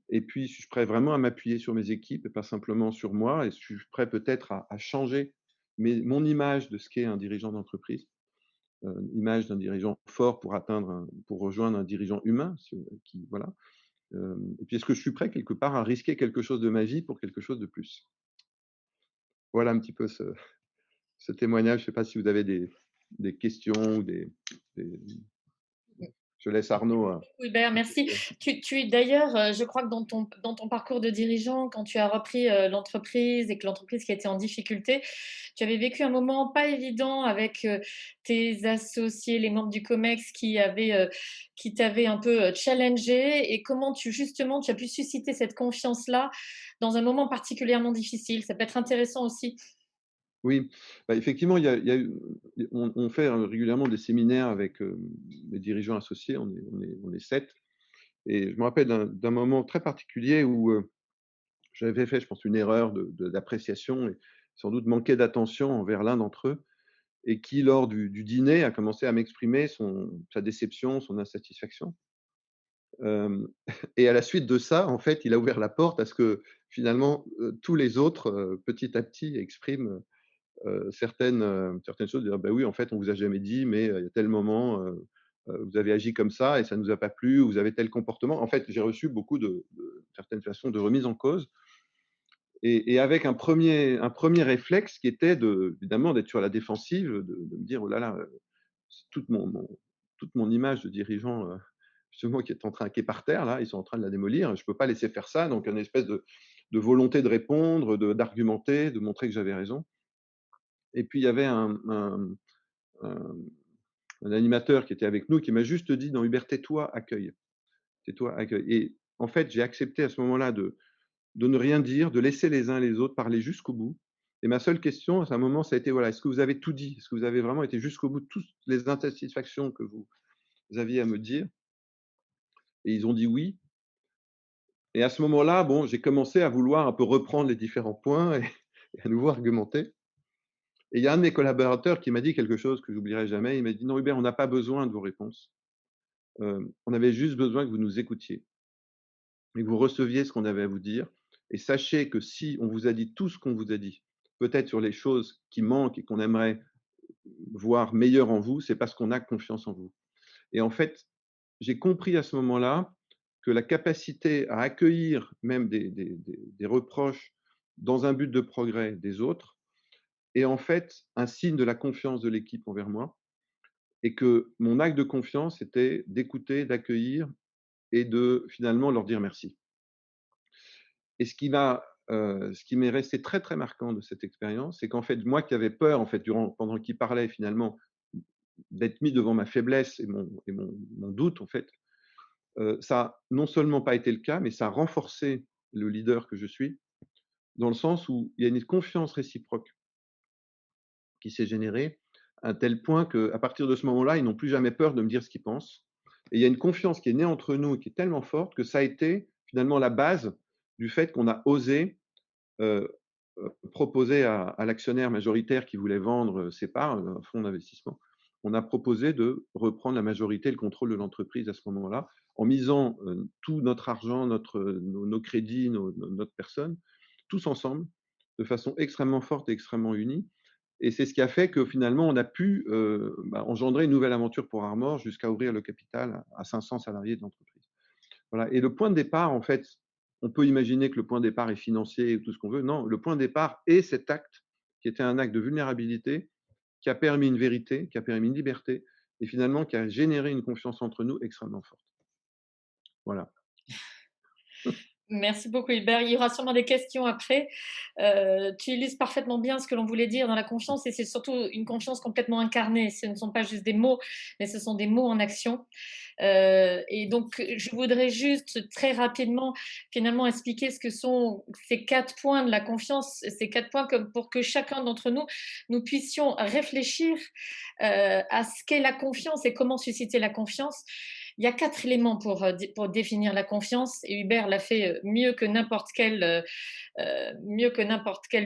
Et puis suis-je prêt vraiment à m'appuyer sur mes équipes et pas simplement sur moi? Et suis-je prêt peut-être à changer mon image de ce qu'est un dirigeant d'entreprise, l'image d'un dirigeant fort pour rejoindre un dirigeant humain, qui, voilà. Et puis, est-ce que je suis prêt quelque part à risquer quelque chose de ma vie pour quelque chose de plus? Voilà un petit peu ce témoignage. Je ne sais pas si vous avez des questions ou des je laisse Arnaud. Hubert, merci. D'ailleurs, je crois que dans ton parcours de dirigeant, quand tu as repris l'entreprise et que l'entreprise qui était en difficulté, tu avais vécu un moment pas évident avec tes associés, les membres du COMEX qui t'avaient un peu challengé, et comment justement tu as pu susciter cette confiance-là dans un moment particulièrement difficile. Ça peut être intéressant aussi. Oui, bah, effectivement, il y a eu on fait régulièrement des séminaires avec, les dirigeants associés, on est 7, et je me rappelle d'un moment très particulier où, j'avais fait, je pense, une erreur d'appréciation et sans doute manqué d'attention envers l'un d'entre eux, et qui, lors du dîner, a commencé à m'exprimer sa déception, son insatisfaction. Hem Et à la suite de ça, en fait, il a ouvert la porte à ce que finalement, tous les autres, petit à petit expriment certaines choses, dire: «Bah oui, en fait, on vous a jamais dit, mais il y a tel moment, vous avez agi comme ça et ça nous a pas plu, ou vous avez tel comportement». En fait, j'ai reçu beaucoup de certaines façons de remise en cause, et avec un premier réflexe qui était évidemment d'être sur la défensive, de me dire: «Oh là là, c'est toute mon image de dirigeant, justement qui est par terre là, ils sont en train de la démolir, je peux pas laisser faire ça». Donc une espèce de volonté de répondre, d'argumenter, de montrer que j'avais raison. Et puis il y avait un un animateur qui était avec nous qui m'a juste dit: «Non Hubert, tais-toi, accueille. Tais-toi, accueille». Et en fait, j'ai accepté à ce moment-là de ne rien dire, de laisser les uns les autres parler jusqu'au bout. Et ma seule question à ce moment, ça a été: «Voilà, est-ce que vous avez tout dit? Est-ce que vous avez vraiment été jusqu'au bout de toutes les insatisfactions que vous aviez à me dire?» Et ils ont dit: «Oui». Et à ce moment-là, bon, j'ai commencé à vouloir un peu reprendre les différents points et à nouveau argumenter. Et il y a un de mes collaborateurs qui m'a dit quelque chose que j'oublierai jamais. Il m'a dit: «Non Hubert, on n'a pas besoin de vos réponses. On avait juste besoin que vous nous écoutiez et que vous receviez ce qu'on avait à vous dire, et sachez que si on vous a dit tout ce qu'on vous a dit, peut-être sur les choses qui manquent et qu'on aimerait voir meilleures en vous, c'est parce qu'on a confiance en vous». Et en fait, j'ai compris à ce moment-là que la capacité à accueillir même des reproches dans un but de progrès des autres est en fait un signe de la confiance de l'équipe envers moi, et que mon acte de confiance était d'écouter, d'accueillir et de finalement leur dire merci. Et ce qui m'est resté très, très marquant de cette expérience, c'est qu'en fait, moi qui avais peur, en fait, pendant qu'il parlait finalement, d'être mis devant ma faiblesse et mon doute, en fait, ça a non seulement pas été le cas, mais ça a renforcé le leader que je suis, dans le sens où il y a une confiance réciproque qui s'est générée, à tel point qu'à partir de ce moment-là, ils n'ont plus jamais peur de me dire ce qu'ils pensent. Et il y a une confiance qui est née entre nous et qui est tellement forte que ça a été finalement la base du fait qu'on a osé heu proposer à l'actionnaire majoritaire qui voulait vendre ses parts, un fonds d'investissement. On a proposé de reprendre la majorité, le contrôle de l'entreprise à ce moment-là, en misant, tout notre argent, nos crédits, notre personne, tous ensemble, de façon extrêmement forte et extrêmement unie. Et c'est ce qui a fait que finalement on a pu, engendrer une nouvelle aventure pour Armor jusqu'à ouvrir le capital à 500 salariés de l'entreprise. Voilà. Et le point de départ, en fait, on peut imaginer que le point de départ est financier ou tout ce qu'on veut. Non, le point de départ est cet acte qui était un acte de vulnérabilité, qui a permis une vérité, qui a permis une liberté, et finalement qui a généré une confiance entre nous extrêmement forte. Voilà. Merci beaucoup, Hubert. Il y aura sûrement des questions après. Tu illustres parfaitement bien ce que l'on voulait dire dans la confiance, et c'est surtout une confiance complètement incarnée. Ce ne sont pas juste des mots, mais ce sont des mots en action. Et donc, je voudrais juste très rapidement, finalement, expliquer ce que sont ces 4 points de la confiance, ces 4 points comme pour que chacun d'entre nous, nous puissions réfléchir à ce qu'est la confiance et comment susciter la confiance. Il y a 4 éléments pour définir la confiance, et Hubert l'a fait mieux que n'importe quel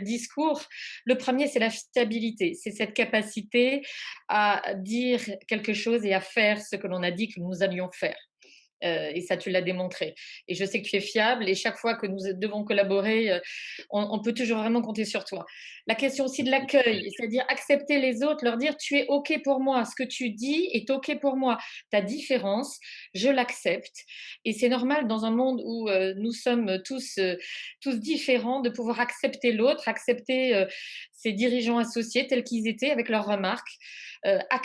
discours. Le premier, c'est la fiabilité. C'est cette capacité à dire quelque chose et à faire ce que l'on a dit que nous allions faire. Et ça, tu l'as démontré. Et je sais que tu es fiable et chaque fois que nous devons collaborer, on peut toujours vraiment compter sur toi. La question aussi de l'accueil, c'est-à-dire accepter les autres, leur dire tu es OK pour moi, ce que tu dis est OK pour moi, ta différence, je l'accepte. Et c'est normal dans un monde où nous sommes tous différents de pouvoir accepter l'autre, accepter ses dirigeants associés tels qu'ils étaient avec leurs remarques,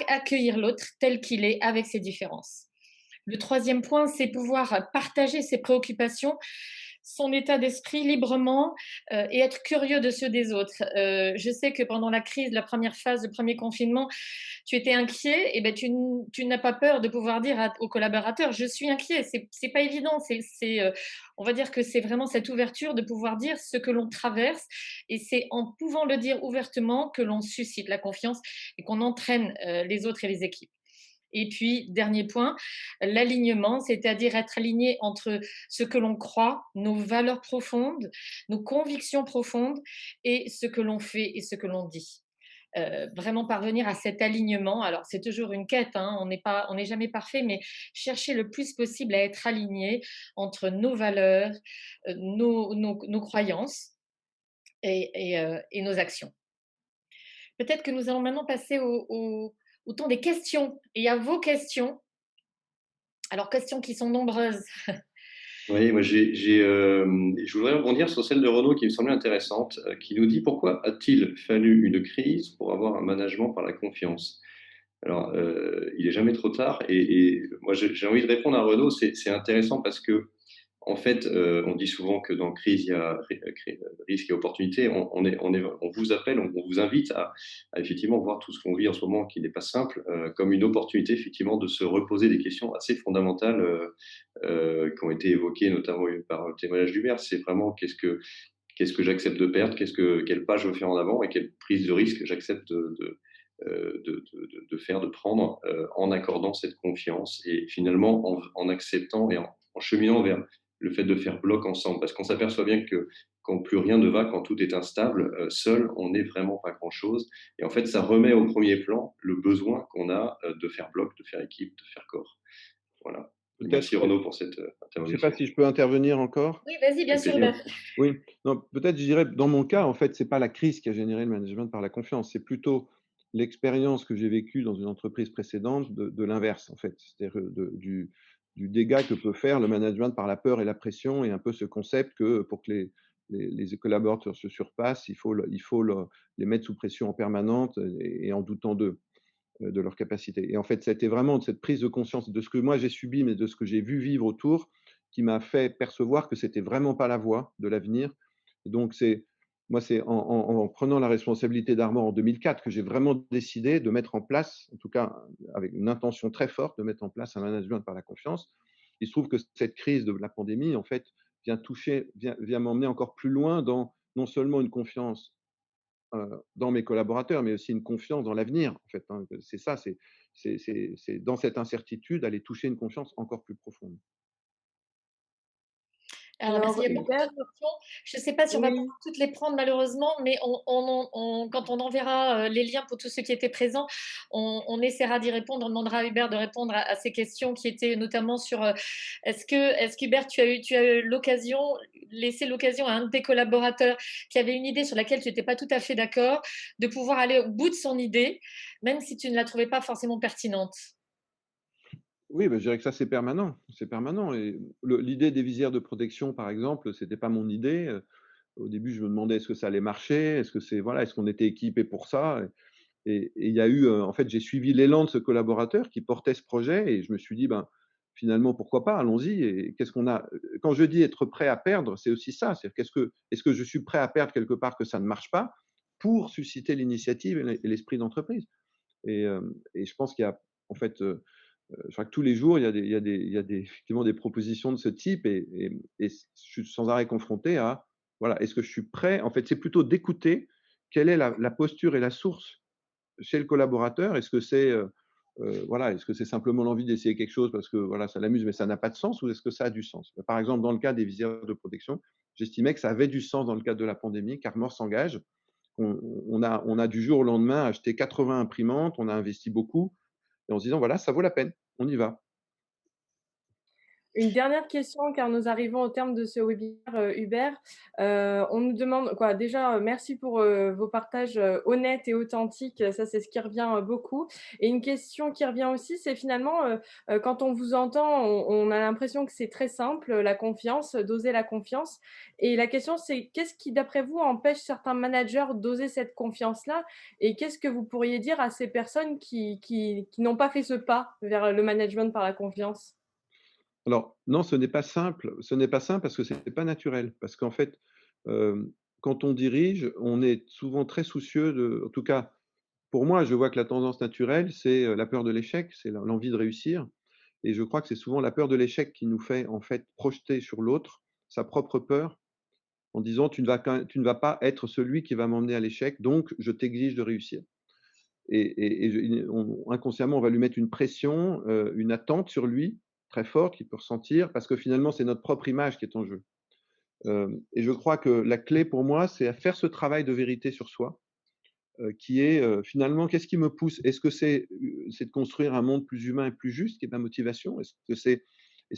accueillir l'autre tel qu'il est avec ses différences. Le troisième point, c'est pouvoir partager ses préoccupations, son état d'esprit librement et être curieux de ceux des autres. Je sais que pendant la crise, la première phase, le premier confinement, tu étais inquiet, et ben tu n'as pas peur de pouvoir dire aux collaborateurs, je suis inquiet. C'est pas évident. On va dire que c'est vraiment cette ouverture de pouvoir dire ce que l'on traverse, et c'est en pouvant le dire ouvertement que l'on suscite la confiance et qu'on entraîne les autres et les équipes. Et puis, dernier point, l'alignement, c'est-à-dire être aligné entre ce que l'on croit, nos valeurs profondes, nos convictions profondes, et ce que l'on fait et ce que l'on dit. Vraiment parvenir à cet alignement. Alors, c'est toujours une quête, hein, on n'est jamais parfait, mais chercher le plus possible à être aligné entre nos valeurs, nos croyances et nos actions. Peut-être que nous allons maintenant passer au temps des questions et à vos questions. Alors, questions qui sont nombreuses. Oui, moi, je voudrais rebondir sur celle de Renaud qui me semblait intéressante, qui nous dit pourquoi a-t-il fallu une crise pour avoir un management par la confiance? Alors, il est jamais trop tard. Et moi, j'ai envie de répondre à Renaud. C'est intéressant parce que en fait, on dit souvent que dans crise, il y a risque et opportunité. On vous appelle, on vous invite à effectivement voir tout ce qu'on vit en ce moment, qui n'est pas simple, comme une opportunité effectivement de se reposer des questions assez fondamentales qui ont été évoquées notamment par le témoignage d'Hubert. C'est vraiment qu'est-ce que j'accepte de perdre, quelle page je veux faire en avant et quelle prise de risque j'accepte de faire, de prendre en accordant cette confiance et finalement en acceptant et en cheminant vers le fait de faire bloc ensemble, parce qu'on s'aperçoit bien que quand plus rien ne va, quand tout est instable, seul, on n'est vraiment pas grand-chose. Et en fait, ça remet au premier plan le besoin qu'on a de faire bloc, de faire équipe, de faire corps. Voilà. Peut-être, Merci Renaud pour cette je ne sais pas intervention. si je peux intervenir encore. Oui, vas-y, bien Avec sûr, plaisir. Hubert. Oui, non, peut-être je dirais, dans mon cas, en fait, c'est pas la crise qui a généré le management par la confiance, c'est plutôt l'expérience que j'ai vécue dans une entreprise précédente de l'inverse, en fait. C'est-à-dire du dégât que peut faire le management par la peur et la pression, et un peu ce concept que pour que les collaborateurs se surpassent, il faut les mettre sous pression en permanente et en doutant d'eux, de leurs capacités. Et en fait, c'était vraiment cette prise de conscience de ce que moi j'ai subi, mais de ce que j'ai vu vivre autour, qui m'a fait percevoir que c'était vraiment pas la voie de l'avenir. Et donc c'est en prenant la responsabilité d'Armor en 2004 que j'ai vraiment décidé de mettre en place, en tout cas avec une intention très forte, de mettre en place un management par la confiance. Il se trouve que cette crise de la pandémie, en fait, vient m'emmener encore plus loin dans non seulement une confiance dans mes collaborateurs, mais aussi une confiance dans l'avenir, en fait, hein. C'est ça, c'est dans cette incertitude aller toucher une confiance encore plus profonde. Alors, merci. Alors, Il y a beaucoup Hubert, de questions. Je ne sais pas si on va oui, pouvoir toutes les prendre malheureusement, mais quand on enverra les liens pour tous ceux qui étaient présents, on essaiera d'y répondre. On demandera à Hubert de répondre à ces questions qui étaient notamment sur est-ce qu'Hubert, tu as eu laissé l'occasion à un de tes collaborateurs qui avait une idée sur laquelle tu n'étais pas tout à fait d'accord, de pouvoir aller au bout de son idée, même si tu ne la trouvais pas forcément pertinente. Oui, bah, je dirais que ça, c'est permanent, c'est permanent. Et l'idée des visières de protection, par exemple, c'était pas mon idée. Au début, je me demandais est-ce que ça allait marcher, est-ce qu'on était équipé pour ça. Et il y a eu, en fait, j'ai suivi l'élan de ce collaborateur qui portait ce projet, et je me suis dit, ben, finalement, pourquoi pas, allons-y. Et qu'est-ce qu'on a quand je dis être prêt à perdre, c'est aussi ça. C'est est-ce que je suis prêt à perdre quelque part que ça ne marche pas pour susciter l'initiative et l'esprit d'entreprise. Et je pense qu'il y a, en fait, je crois que tous les jours, il y a effectivement des propositions de ce type, et je suis sans arrêt confronté à, voilà, est-ce que je suis prêt? En fait, c'est plutôt d'écouter quelle est la posture et la source chez le collaborateur. Est-ce que c'est voilà, est-ce que c'est simplement l'envie d'essayer quelque chose parce que voilà, ça l'amuse, mais ça n'a pas de sens, ou est-ce que ça a du sens? Par exemple, dans le cas des visières de protection, j'estimais que ça avait du sens dans le cadre de la pandémie, qu'Armor s'engage. On a du jour au lendemain acheté 80 imprimantes, on a investi beaucoup, et en se disant voilà, ça vaut la peine, on y va. Une dernière question, car nous arrivons au terme de ce webinaire, Hubert. On nous demande quoi? Déjà, merci pour, vos partages, honnêtes et authentiques. Ça, c'est ce qui revient, beaucoup. Et une question qui revient aussi, c'est finalement, quand on vous entend, on a l'impression que c'est très simple, la confiance, d'oser la confiance. Et la question, c'est qu'est-ce qui, d'après vous, empêche certains managers d'oser cette confiance-là? Et qu'est-ce que vous pourriez dire à ces personnes qui n'ont pas fait ce pas vers le management par la confiance? Alors non, ce n'est pas simple. Ce n'est pas simple parce que c'est pas naturel. Parce qu'en fait, quand on dirige, on est souvent très soucieux de en tout cas, pour moi, je vois que la tendance naturelle, c'est, la peur de l'échec, c'est l'envie de réussir et je crois que c'est souvent la peur de l'échec qui nous fait, en fait, projeter sur l'autre sa propre peur en disant: «Tu ne vas pas être celui qui va m'emmener à l'échec, donc je t'exige de réussir». Inconsciemment, on va lui mettre une pression, une attente sur lui, très forte, qu'il peut ressentir, parce que finalement, c'est notre propre image qui est en jeu. Et je crois que la clé pour moi, c'est à faire ce travail de vérité sur soi, qui est, finalement, qu'est-ce qui me pousse? Est-ce que c'est de construire un monde plus humain et plus juste qui est ma motivation? Est-ce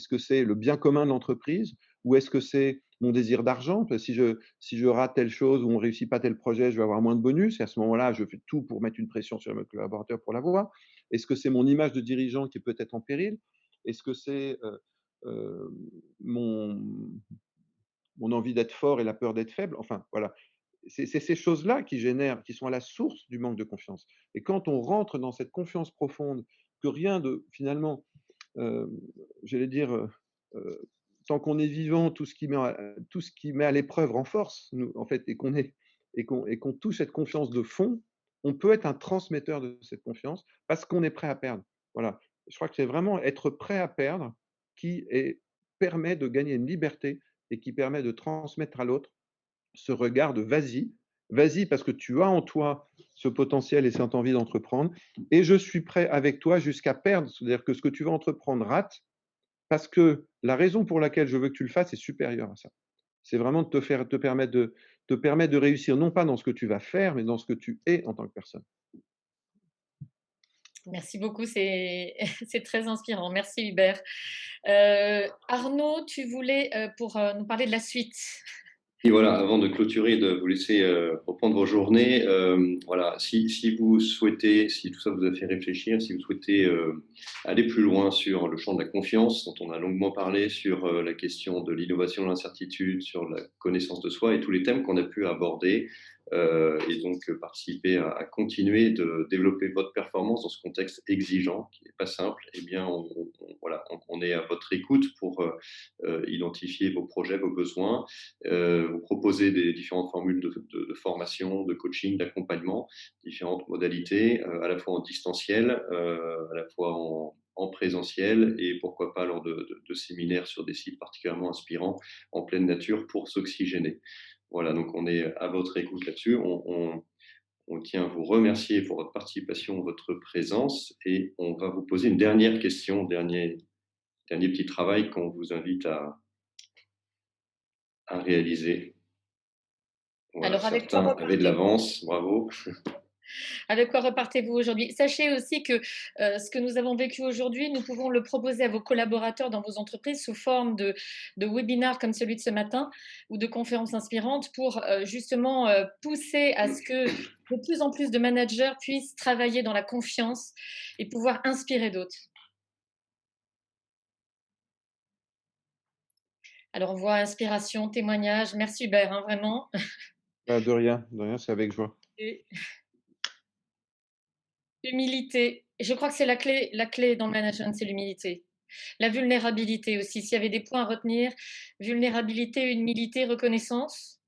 que c'est le bien commun de l'entreprise? Ou est-ce que c'est mon désir d'argent? Si je rate telle chose ou on ne réussit pas tel projet, je vais avoir moins de bonus et à ce moment-là, je fais tout pour mettre une pression sur mes collaborateurs pour l'avoir. Est-ce que c'est mon image de dirigeant qui est peut-être en péril? Est-ce que c'est, heu, mon mon envie d'être fort et la peur d'être faible? Enfin, voilà. C'est ces choses-là qui sont à la source du manque de confiance. Et quand on rentre dans cette confiance profonde, que rien de finalement, heu, j'allais dire, tant qu'on est vivant, tout ce qui met à l'épreuve renforce, nous, en fait, et qu'on touche cette confiance de fond, on peut être un transmetteur de cette confiance parce qu'on est prêt à perdre. Voilà. Je crois que c'est vraiment être prêt à perdre qui permet de gagner une liberté et qui permet de transmettre à l'autre ce regard de vas-y, vas-y parce que tu as en toi ce potentiel et cette envie d'entreprendre et je suis prêt avec toi jusqu'à perdre. C'est-à-dire que ce que tu vas entreprendre rate parce que la raison pour laquelle je veux que tu le fasses est supérieure à ça. C'est vraiment de te permettre de réussir, non pas dans ce que tu vas faire, mais dans ce que tu es en tant que personne. Merci beaucoup, c'est c'est très inspirant. Merci Hubert. Arnaud, tu voulais, pour, nous parler de la suite. Et voilà, avant de clôturer, de vous laisser reprendre vos journées, voilà, si vous souhaitez, si tout ça vous a fait réfléchir, si vous souhaitez aller plus loin sur le champ de la confiance, dont on a longuement parlé, sur la question de l'innovation, de l'incertitude, sur la connaissance de soi et tous les thèmes qu'on a pu aborder, et donc participer à continuer de développer votre performance dans ce contexte exigeant, qui n'est pas simple, eh bien, voilà, on est à votre écoute pour identifier vos projets, vos besoins, vous proposer des différentes formules de formation, de coaching, d'accompagnement, différentes modalités, à la fois en distanciel, à la fois en présentiel et pourquoi pas lors de séminaires sur des sites particulièrement inspirants en pleine nature pour s'oxygéner. Voilà, donc on est à votre écoute là-dessus. On tient à vous remercier pour votre participation, votre présence et on va vous poser une dernière question, dernier petit travail qu'on vous invite à réaliser. Voilà, Alors avec quoi certains avaient de repartez-vous? l'avance, bravo. Avec quoi repartez-vous aujourd'hui? Sachez aussi que, ce que nous avons vécu aujourd'hui, nous pouvons le proposer à vos collaborateurs dans vos entreprises sous forme de webinaires comme celui de ce matin ou de conférences inspirantes pour, justement, pousser à ce que de plus en plus de managers puissent travailler dans la confiance et pouvoir inspirer d'autres. Alors on voit inspiration, témoignage. Merci Hubert, hein, vraiment. Ah, de rien, c'est avec joie. Et humilité. Et je crois que c'est la clé dans le management, c'est l'humilité. La vulnérabilité aussi. S'il y avait des points à retenir, vulnérabilité, humilité, reconnaissance,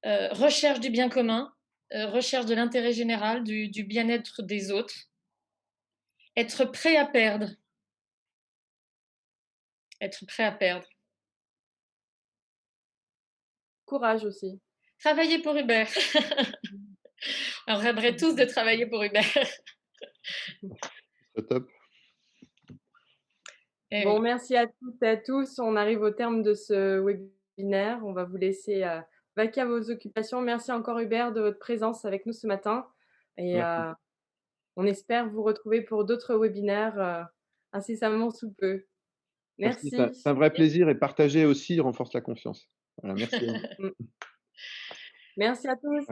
recherche du bien commun, recherche de l'intérêt général, du bien-être des autres, être prêt à perdre, être prêt à perdre. Courage aussi. Travailler pour Hubert. On rêverait tous de travailler pour Hubert. C'est top. Eh Bon, oui. merci à toutes et à tous. On arrive au terme de ce webinaire. On va vous laisser, vaquer à vos occupations. Merci encore Hubert de votre présence avec nous ce matin et Merci. on espère vous retrouver pour d'autres webinaires, incessamment sous peu. Merci, Merci. c'est un vrai plaisir et partager aussi renforce la confiance. Voilà, merci à vous. Mmh. Merci à tous.